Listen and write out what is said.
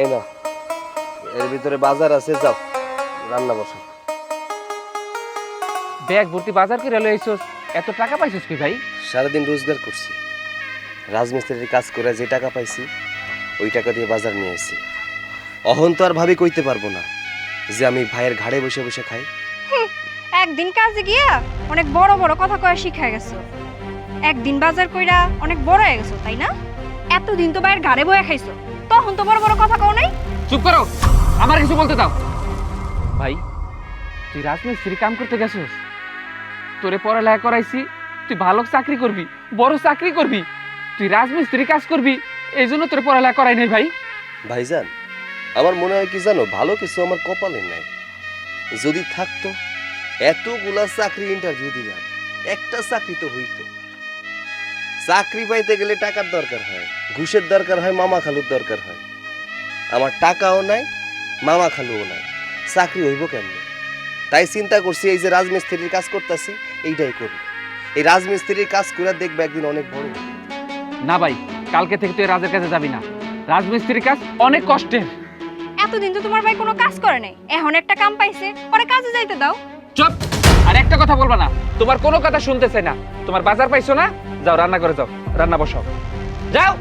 এই না, এর ভিতরে বাজার আছে, যাও রান্না বসা। ব্যাগ ভর্তি বাজার করে লই আইছস, এত টাকা পাইছস কি ভাই? সারাদিন রোজগার করছি, রাজমিস্ত্রির কাজ করে যে টাকা পাইছি ওই টাকা দিয়ে বাজার নিয়ে আসছি। অহন তো আর ভাবি কইতে পারবো না যে আমি ভাইয়ের ঘাড়ে বসে বসে খাই। একদিন কাজে গিয়া অনেক বড় বড় কথা কয়া শিখা গেছো, একদিন বাজার কইরা অনেক বড় হয়ে গেছো, তাই না? এতদিন তো বাইরের ঘাড়ে বয়া খাইছো, তখন তো বড় বড় কথা কও নাই। চুপ করো, আমার কিছু বলতে দাও। ভাই তুই রাজমিস্ত্রি কাম করতে গেছস, তোরে পড়ালেখা করাইছি, তুই ভালো চাকরি করবি, বড় চাকরি করবি, তুই রাজমিস্ত্রি কাজ করবি, এই জন্য তোরে পড়ালেখা করাই নাই ভাই। ভাইজান, আমার মনে হয় কি জানো, ভালো কিছু আমার কপালে নাই। যদি থাকতো, এতগুলা চাকরি ইন্টারভিউ দিলাম, একটা চাকরি তো হইতো। চাকরি পাইতে গেলে টাকার দরকার হয়, ঘুষের দরকার হয়, মামা খালুর দরকার হয়। আমার টাকাও নাই, মামা খালুও নাই, চাকরি হইব কেমনে? তাই চিন্তা করছি এই যে রাজমিস্ত্রির কাজ করতেছি এইটাই করব। এই রাজমিস্ত্রির কাজ করে দেখবে একদিন অনেক বড়। না ভাই, কালকে থেকে তুই রাজের কাছে যাবি না, রাজমিস্ত্রির কাজ অনেক কষ্টের। এতদিন তো তোমার ভাই কোনো কাজ করে নাই, এখন একটা কাম পাইছে, পরে কাজে যাইতে দাও। চুপ, আর একটা কথা বলবা না, তোমার কোনো কথা শুনতে চাই না। তোমার বাজার পাইছো না, যাও রান্না করে যাও, রান্না বসাও, যাও।